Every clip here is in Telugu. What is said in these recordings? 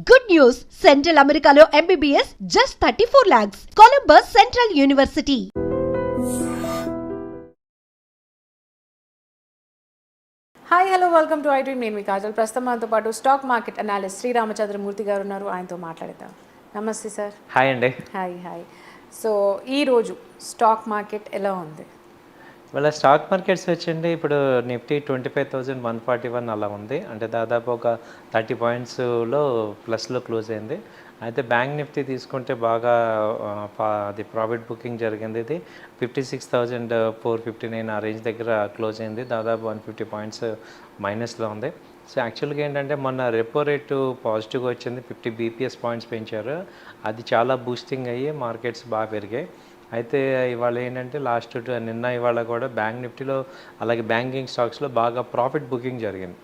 Good news! Central Americano MBBS just 34 lakhs. Columbus Central University. Hi hello welcome to iDream. నేను మీ కాజల్. ప్రస్తుతం మనతో పాటు stock market analyst Shri Ramachandramurthy గారు ఉన్నారు. ఆయనతో మాట్లాడతాం. నమస్తే సార్. హాయ్ అండి. హాయ్. సో ఈరోజు స్టాక్ మార్కెట్ ఎలా ఉంది? వాళ్ళ స్టాక్ మార్కెట్స్ వచ్చండి ఇప్పుడు నిఫ్టీ 25,141 అలా ఉంది. అంటే దాదాపు ఒక 30 పాయింట్స్లో ప్లస్లో క్లోజ్ అయింది. అయితే బ్యాంక్ నిఫ్టీ తీసుకుంటే బాగా అది ప్రాఫిట్ బుకింగ్ జరిగింది. ఇది 56,459 ఆ రేంజ్ దగ్గర క్లోజ్ అయింది. దాదాపు 150 పాయింట్స్ మైనస్లో ఉంది. సో యాక్చువల్గా ఏంటంటే మొన్న రెపో రేటు పాజిటివ్గా వచ్చింది, 50 బీపీఎస్ పాయింట్స్ పెంచారు. అది చాలా బూస్టింగ్ అయ్యి మార్కెట్స్ బాగా పెరిగాయి. అయితే ఇవాళ ఏంటంటే నిన్న ఇవాళ కూడా బ్యాంక్ నిఫ్టీలో అలాగే బ్యాంకింగ్ స్టాక్స్లో బాగా ప్రాఫిట్ బుకింగ్ జరిగింది.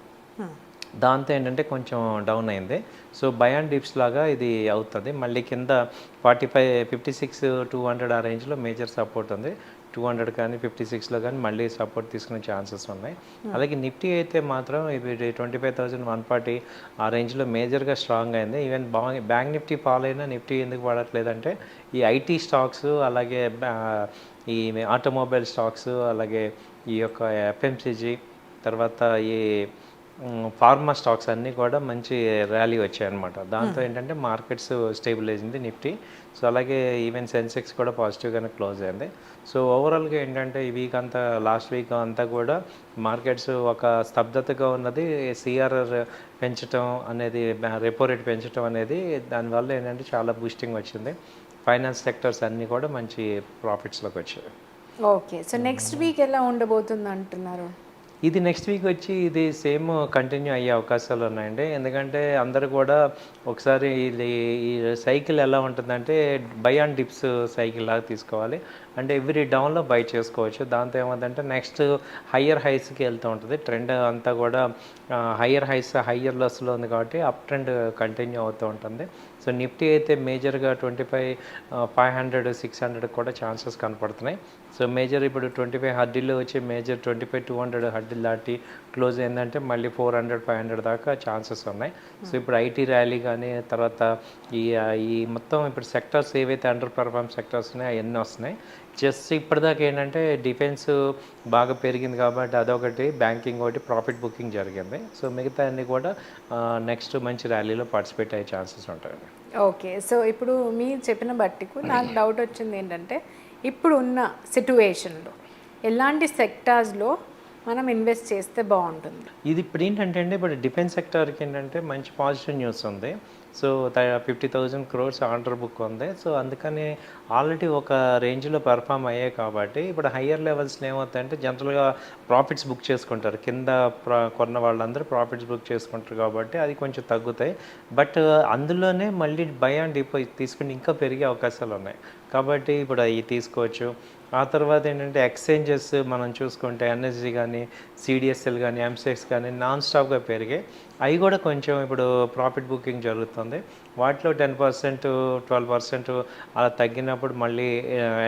దాంతో ఏంటంటే కొంచెం డౌన్ అయింది. సో బై అండ్ డిప్స్ లాగా ఇది అవుతుంది. మళ్ళీ కింద 56,200 ఆ రేంజ్లో మేజర్ సపోర్ట్ ఉంది. 200 కానీ 56లో కానీ మళ్ళీ సపోర్ట్ తీసుకునే ఛాన్సెస్ ఉన్నాయి. అలాగే నిఫ్టీ అయితే మాత్రం ఇది 25,140 ఆ రేంజ్లో మేజర్గా స్ట్రాంగ్ అయింది. ఈవెన్ బ్యాంక్ నిఫ్టీ ఫాల్ అయినా నిఫ్టీ ఎందుకు పడట్లేదంటే ఈ ఐటీ స్టాక్స్, అలాగే ఈ ఆటోమొబైల్ స్టాక్స్, అలాగే ఈ యొక్క ఎఫ్ఎంసీజీ, తర్వాత ఈ ఫార్మా స్టాక్స్ అన్నీ కూడా మంచి ర్యాలీ వచ్చాయన్నమాట. దాంతో ఏంటంటే మార్కెట్స్ స్టేబులైజ్ అయింది నిఫ్టీ. సో అలాగే ఈవెన్ సెన్సెక్స్ కూడా పాజిటివ్గానే క్లోజ్ అయింది. సో ఓవరాల్గా ఏంటంటే ఈ వీక్ అంతా, లాస్ట్ వీక్ అంతా కూడా మార్కెట్స్ ఒక స్తబ్దతగా ఉన్నది. సిఆర్ఆర్ పెంచడం అనేది, రెపో రేట్ పెంచడం అనేది, దానివల్ల ఏంటంటే చాలా బూస్టింగ్ వచ్చింది. ఫైనాన్స్ సెక్టర్స్ అన్నీ కూడా మంచి ప్రాఫిట్స్లోకి వచ్చాయి. ఓకే, సో నెక్స్ట్ వీక్ ఎలా ఉండబోతుంది అంటున్నారు? ఇది నెక్స్ట్ వీక్ వచ్చి ఇది సేమ్ కంటిన్యూ అయ్యే అవకాశాలు ఉన్నాయండి. ఎందుకంటే అందరూ కూడా ఒకసారి ఈ సైకిల్ ఎలా ఉంటుందంటే బై అండ్ డిప్స్ సైకిల్ లాగా తీసుకోవాలి. అంటే ఎవ్రీ డౌన్లో బై చేసుకోవచ్చు. దాంతో ఏమవుతుందంటే నెక్స్ట్ హయ్యర్ హైస్కి వెళ్తూ ఉంటుంది. ట్రెండ్ అంతా కూడా హయ్యర్ హైస్ హయ్యర్ లెస్లో ఉంది కాబట్టి అప్ ట్రెండ్ కంటిన్యూ అవుతూ ఉంటుంది. సో నిఫ్టీ అయితే మేజర్గా 25,500, 600 కూడా ఛాన్సెస్ కనపడుతున్నాయి. సో మేజర్ ఇప్పుడు 25 హర్డీల్లో వచ్చి మేజర్ 25,200 హర్డీలు దాటి క్లోజ్ అయిందంటే మళ్ళీ 400, 500 దాకా ఛాన్సెస్ ఉన్నాయి. సో ఇప్పుడు ఐటీ ర్యాలీ కానీ, తర్వాత ఈ మొత్తం ఇప్పుడు సెక్టర్స్ ఏవైతే అండర్ పర్ఫార్మ్ సెక్టర్స్ ఉన్నాయో అవన్నీ వస్తున్నాయి. జస్ట్ ఇప్పటిదాకా ఏంటంటే డిఫెన్స్ బాగా పెరిగింది కాబట్టి అదొకటి, బ్యాంకింగ్ ఒకటి ప్రాఫిట్ బుకింగ్ జరిగింది. సో మిగతా అన్నీ కూడా నెక్స్ట్ మంచి ర్యాలీలో పార్టిసిపేట్ అయ్యే ఛాన్సెస్ ఉంటాయండి. ఓకే, సో ఇప్పుడు మీరు చెప్పిన బట్టికు నాకు డౌట్ వచ్చింది ఏంటంటే, ఇప్పుడు ఉన్న సిట్యువేషన్లో ఎలాంటి సెక్టార్స్లో మనం ఇన్వెస్ట్ చేస్తే బాగుంటుంది? ఇది ఇప్పుడు ఏంటంటే అండి, ఇప్పుడు డిఫెన్స్ సెక్టర్కి ఏంటంటే మంచి పాజిటివ్ న్యూస్ ఉంది. సో 50,000 crores ఆర్డర్ బుక్ ఉంది. సో అందుకని ఆల్రెడీ ఒక రేంజ్లో పెర్ఫామ్ అయ్యాయి కాబట్టి ఇప్పుడు హయ్యర్ లెవెల్స్లో ఏమవుతాయంటే జనరల్గా ప్రాఫిట్స్ బుక్ చేసుకుంటారు. కింద కొన్న వాళ్ళందరూ ప్రాఫిట్స్ బుక్ చేసుకుంటారు కాబట్టి అది కొంచెం తగ్గుతాయి. బట్ అందులోనే మళ్ళీ బై అండ్ డిపో తీసుకుని ఇంకా పెరిగే అవకాశాలు ఉన్నాయి. కాబట్టి ఇప్పుడు అవి తీసుకోవచ్చు. ఆ తర్వాత ఏంటంటే ఎక్స్చేంజెస్ మనం చూసుకుంటే ఎన్ఎస్జీ కానీ, సిడిఎస్ఎల్ కానీ, ఎంసెక్స్ కానీ నాన్ స్టాప్గా పెరిగాయి. అవి కూడా కొంచెం ఇప్పుడు ప్రాఫిట్ బుకింగ్ జరుగుతుంది. వాటిలో 10%, 12% అలా తగ్గినప్పుడు మళ్ళీ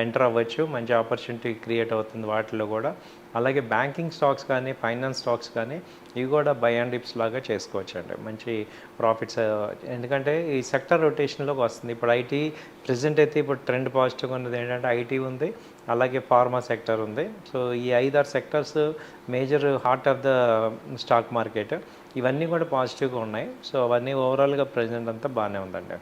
ఎంటర్ అవ్వచ్చు. మంచి ఆపర్చునిటీ క్రియేట్ అవుతుంది వాటిలో కూడా. అలాగే బ్యాంకింగ్ స్టాక్స్ కానీ, ఫైనాన్స్ స్టాక్స్ కానీ ఇవి కూడా బై అండ్ డిప్స్ లాగా చేసుకోవచ్చు అండి. మంచి ప్రాఫిట్స్, ఎందుకంటే ఈ సెక్టర్ రొటేషన్లోకి వస్తుంది. ఇప్పుడు ఐటీ ప్రెజెంట్ అయితే ఇప్పుడు ట్రెండ్ పాజిటివ్గా ఉన్నది ఏంటంటే ఐటీ ఉంది, అలాగే ఫార్మా సెక్టర్ ఉంది. సో ఈ 5-6 sectors major heart of the stock market. ఇవన్నీ కూడా పాజిటివ్గా ఉన్నాయి. సో అవన్నీ ఓవరాల్గా ప్రెజెంట్ అంతా బాగానే ఉందండి.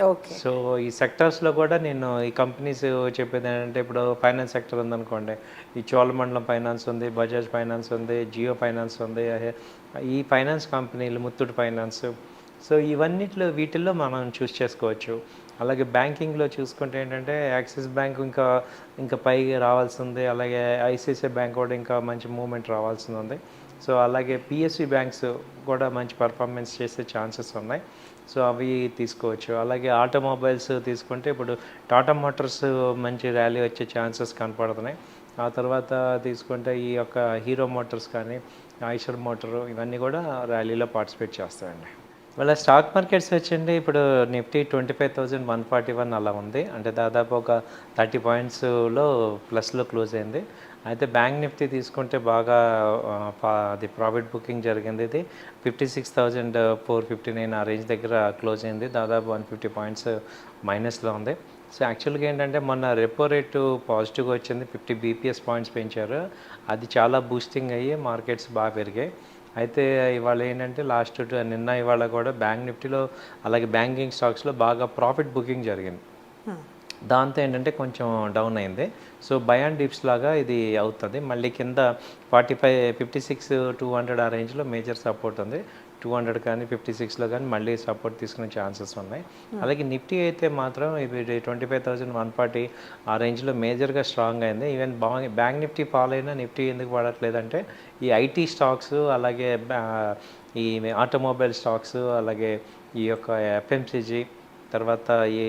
ఓకే, సో ఈ సెక్టర్స్లో కూడా నేను ఈ కంపెనీస్ చెప్పేది ఏంటంటే, ఇప్పుడు ఫైనాన్స్ సెక్టర్ ఉందనుకోండి, ఈ చోళమండలం ఫైనాన్స్ ఉంది, బజాజ్ ఫైనాన్స్ ఉంది, జియో ఫైనాన్స్ ఉంది, ఈ ఫైనాన్స్ కంపెనీలు, ముత్తూట్ ఫైనాన్స్. సో వీటిల్లో మనం చూస్ చేసుకోవచ్చు. అలాగే బ్యాంకింగ్లో చూసుకుంటే ఏంటంటే యాక్సిస్ బ్యాంక్ ఇంకా పైకి రావాల్సి ఉంది. అలాగే ఐసిఐసిఐ బ్యాంక్ కూడా ఇంకా మంచి మూవ్మెంట్ రావాల్సి ఉంది. సో అలాగే పిఎస్యు బ్యాంక్స్ కూడా మంచి పర్ఫార్మెన్స్ చేసే ఛాన్సెస్ ఉన్నాయి. సో అవి తీసుకోవచ్చు. అలాగే ఆటోమొబైల్స్ తీసుకుంటే ఇప్పుడు టాటా మోటార్స్ మంచి ర్యాలీ వచ్చే ఛాన్సెస్ కనపడుతున్నాయి. ఆ తర్వాత తీసుకుంటే ఈ యొక్క హీరో మోటార్స్ కానీ, ఐషర్ మోటారు, ఇవన్నీ కూడా ర్యాలీలో పార్టిసిపేట్ చేస్తాయండి. వాళ్ళ స్టాక్ మార్కెట్స్ వచ్చండి ఇప్పుడు నిఫ్టీ 25,141 అలా ఉంది. అంటే దాదాపు ఒక 30 పాయింట్స్లో ప్లస్లో క్లోజ్ అయింది. అయితే బ్యాంక్ నిఫ్టీ తీసుకుంటే బాగా అది ప్రాఫిట్ బుకింగ్ జరిగింది. ఇది 56,459 ఆ రేంజ్ దగ్గర క్లోజ్ అయింది. దాదాపు 150 పాయింట్స్ మైనస్లో ఉంది. సో యాక్చువల్గా ఏంటంటే మొన్న రెపో రేటు పాజిటివ్గా వచ్చింది, 50 బీపీఎస్ పాయింట్స్ పెంచారు. అది చాలా బూస్టింగ్ అయ్యి మార్కెట్స్ బాగా పెరిగాయి. అయితే ఇవాళ ఏంటంటే నిన్న ఇవాళ కూడా బ్యాంక్ నిఫ్టీలో అలాగే బ్యాంకింగ్ స్టాక్స్లో బాగా ప్రాఫిట్ బుకింగ్ జరిగింది. దాంతో ఏంటంటే కొంచెం డౌన్ అయింది. సో బై అండ్ డిప్స్ లాగా ఇది అవుతుంది. మళ్ళీ కింద 56,200 ఆ రేంజ్లో మేజర్ సపోర్ట్ ఉంది. 200 కానీ 56లో కానీ మళ్ళీ సపోర్ట్ తీసుకునే ఛాన్సెస్ ఉన్నాయి. అలాగే నిఫ్టీ అయితే మాత్రం ఇది 25,140 ఆ రేంజ్లో మేజర్గా స్ట్రాంగ్ అయింది. ఈవెన్ బ్యాంక్ నిఫ్టీ ఫాల్ అయినా నిఫ్టీ ఎందుకు పడట్లేదంటే ఈ ఐటీ స్టాక్స్, అలాగే ఈ ఆటోమొబైల్ స్టాక్స్, అలాగే ఈ యొక్క ఎఫ్ఎంసీజీ, తర్వాత ఈ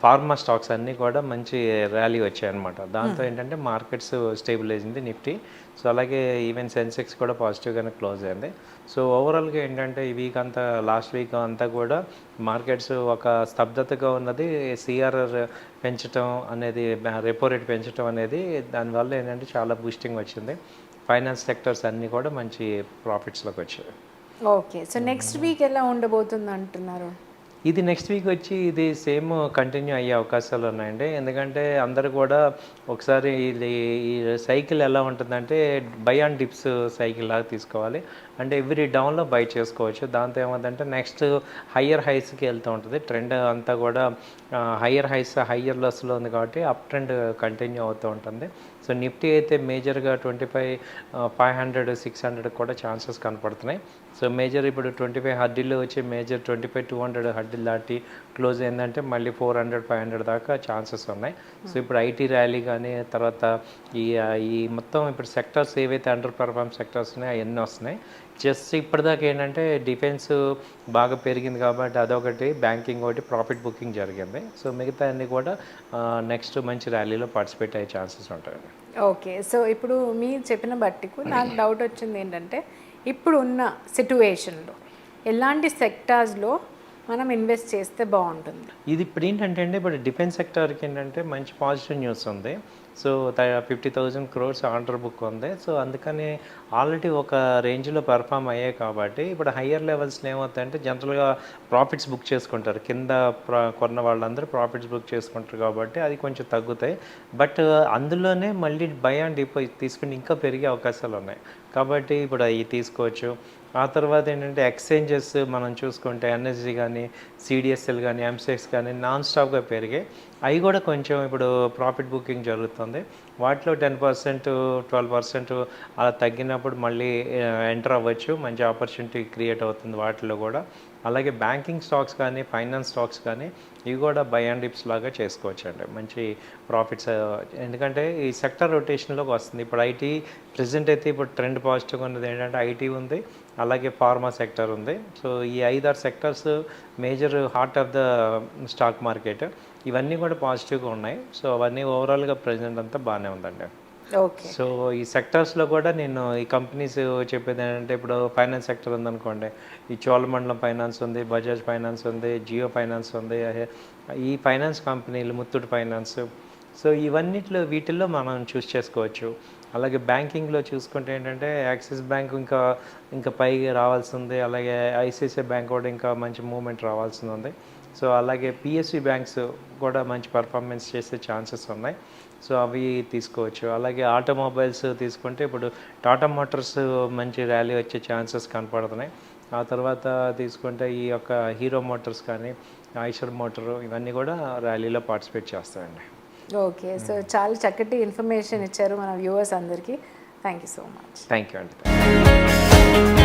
ఫార్మా స్టాక్స్ అన్నీ కూడా మంచి ర్యాలీ వచ్చాయన్నమాట. దాంతో ఏంటంటే మార్కెట్స్ స్టేబుల్ అయింది నిఫ్టీ. సో అలాగే ఈవెన్ సెన్సెక్స్ కూడా పాజిటివ్గానే క్లోజ్ అయింది. సో ఓవరాల్గా ఏంటంటే ఈ వీక్ అంతా, లాస్ట్ వీక్ అంతా కూడా మార్కెట్స్ ఒక స్తబ్దతగా ఉన్నది. సిఆర్ఆర్ పెంచడం అనేది, రెపో రేట్ పెంచడం అనేది, దానివల్ల ఏంటంటే చాలా బూస్టింగ్ వచ్చింది. ఫైనాన్స్ సెక్టర్స్ అన్నీ కూడా మంచి ప్రాఫిట్స్లోకి వచ్చాయి. ఓకే, సో నెక్స్ట్ వీక్ ఎలా ఉండబోతుంది అంటున్నారు? ఇది నెక్స్ట్ వీక్ వచ్చి ఇది సేమ్ కంటిన్యూ అయ్యే అవకాశాలు ఉన్నాయండి. ఎందుకంటే అందరూ కూడా ఒకసారి ఈ సైకిల్ ఎలా ఉంటుందంటే బై అండ్ డిప్స్ సైకిల్ లాగా తీసుకోవాలి. అంటే ఎవ్రీ డౌన్లో బై చేసుకోవచ్చు. దాంతో ఏమవుతుందంటే నెక్స్ట్ హయ్యర్ హైస్కి వెళ్తూ ఉంటుంది. ట్రెండ్ అంతా కూడా హయ్యర్ హైస్ హయ్యర్ లెస్లో ఉంది కాబట్టి అప్ ట్రెండ్ కంటిన్యూ అవుతూ ఉంటుంది. సో నిఫ్టీ అయితే మేజర్గా 25,500, 600 కూడా ఛాన్సెస్ కనపడుతున్నాయి. సో మేజర్ ఇప్పుడు 25 హర్డిల్లో వచ్చి మేజర్ 25,200 హర్డిల్ దాటి క్లోజ్ అయిందంటే మళ్ళీ 400, 500 దాకా ఛాన్సెస్ ఉన్నాయి. సో ఇప్పుడు ఐటీ ర్యాలీ కానీ, తర్వాత ఈ మొత్తం ఇప్పుడు సెక్టర్స్ ఏవైతే అండర్ పర్ఫార్మ్ సెక్టర్స్ ఉన్నాయో అవన్నీ వస్తున్నాయి. జస్ట్ ఇప్పటిదాకా ఏంటంటే డిఫెన్స్ బాగా పెరిగింది కాబట్టి అదొకటి, బ్యాంకింగ్ ఒకటి ప్రాఫిట్ బుకింగ్ జరిగింది. సో మిగతా అన్నీ కూడా నెక్స్ట్ మంచి ర్యాలీలో పార్టిసిపేట్ అయ్యే ఛాన్సెస్ ఉంటాయండి. ఓకే, సో ఇప్పుడు మీరు చెప్పిన బట్టికు నాకు డౌట్ వచ్చింది ఏంటంటే, ఇప్పుడు ఉన్న సిట్యువేషన్లో ఎలాంటి సెక్టార్స్లో మనం ఇన్వెస్ట్ చేస్తే బాగుంటుంది? ఇది ఇప్పుడు ఏంటంటే అండి, ఇప్పుడు డిఫెన్స్ సెక్టార్కి ఏంటంటే మంచి పాజిటివ్ న్యూస్ ఉంది. సో 50,000 crores ఆర్డర్ బుక్ ఉంది. సో అందుకని ఆల్రెడీ ఒక రేంజ్లో పెర్ఫామ్ అయ్యాయి కాబట్టి ఇప్పుడు హయ్యర్ లెవెల్స్లో ఏమవుతాయంటే జనరల్గా ప్రాఫిట్స్ బుక్ చేసుకుంటారు. కింద కొన్న వాళ్ళందరూ ప్రాఫిట్స్ బుక్ చేసుకుంటారు కాబట్టి అది కొంచెం తగ్గుతాయి. బట్ అందులోనే మళ్ళీ బై అండ్ డిపో తీసుకుని ఇంకా పెరిగే అవకాశాలు ఉన్నాయి కాబట్టి ఇప్పుడు అవి తీసుకోవచ్చు. ఆ తర్వాత ఏంటంటే ఎక్స్చేంజెస్ మనం చూసుకుంటే ఎన్ఎస్జీ కానీ, సిడిఎస్ఎల్ కానీ, ఎంసెక్స్ కానీ నాన్ స్టాప్గా పెరిగాయి. అవి కూడా కొంచెం ఇప్పుడు ప్రాఫిట్ బుకింగ్ జరుగుతుంది. వాటిలో 10%, 12% అలా తగ్గినప్పుడు మళ్ళీ ఎంటర్ అవ్వచ్చు. మంచి ఆపర్చునిటీ క్రియేట్ అవుతుంది వాటిలో కూడా. అలాగే బ్యాంకింగ్ స్టాక్స్ కానీ, ఫైనాన్స్ స్టాక్స్ కానీ ఇవి కూడా బై అండ్ డిప్స్ లాగా చేసుకోవచ్చు అండి. మంచి ప్రాఫిట్స్, ఎందుకంటే ఈ సెక్టర్ రొటేషన్లోకి వస్తుంది. ఇప్పుడు ఐటీ ప్రెజెంట్ అయితే ఇప్పుడు ట్రెండ్ పాజిటివ్గా ఉన్నది ఏంటంటే ఐటీ ఉంది, అలాగే ఫార్మా సెక్టర్ ఉంది. సో ఈ 5-6 sectors major heart of the stock market. ఇవన్నీ కూడా పాజిటివ్గా ఉన్నాయి. సో అవన్నీ ఓవరాల్గా ప్రెజెంట్ అంతా బాగానే ఉందండి. ఓకే, సో ఈ సెక్టర్స్లో కూడా నేను ఈ కంపెనీస్ చెప్పేది ఏంటంటే, ఇప్పుడు ఫైనాన్స్ సెక్టర్ ఉందనుకోండి, ఈ చోళమండలం ఫైనాన్స్ ఉంది, బజాజ్ ఫైనాన్స్ ఉంది, జియో ఫైనాన్స్ ఉంది, ఈ ఫైనాన్స్ కంపెనీలు, ముత్తూట్ ఫైనాన్స్. సో వీటిల్లో మనం చూస్ చేసుకోవచ్చు. అలాగే బ్యాంకింగ్లో చూసుకుంటే ఏంటంటే యాక్సిస్ బ్యాంక్ ఇంకా పైకి రావాల్సి ఉంది. అలాగే ఐసిఐసిఐ బ్యాంక్ కూడా ఇంకా మంచి మూవ్మెంట్ రావాల్సి ఉంది. సో అలాగే పిఎస్యు బ్యాంక్స్ కూడా మంచి పర్ఫార్మెన్స్ చేసే ఛాన్సెస్ ఉన్నాయి. సో అవి తీసుకోవచ్చు. అలాగే ఆటోమొబైల్స్ తీసుకుంటే ఇప్పుడు టాటా మోటార్స్ మంచి ర్యాలీ వచ్చే ఛాన్సెస్ కనపడుతున్నాయి. ఆ తర్వాత తీసుకుంటే ఈ యొక్క హీరో మోటార్స్ కానీ, ఐషర్ మోటారు, ఇవన్నీ కూడా ర్యాలీలో పార్టిసిపేట్ చేస్తాయండి. ఓకే, సో చాలా చక్కటి ఇన్ఫర్మేషన్ ఇచ్చారు మన వ్యూవర్స్ అందరికీ. Thank you so much. Thank you అండి.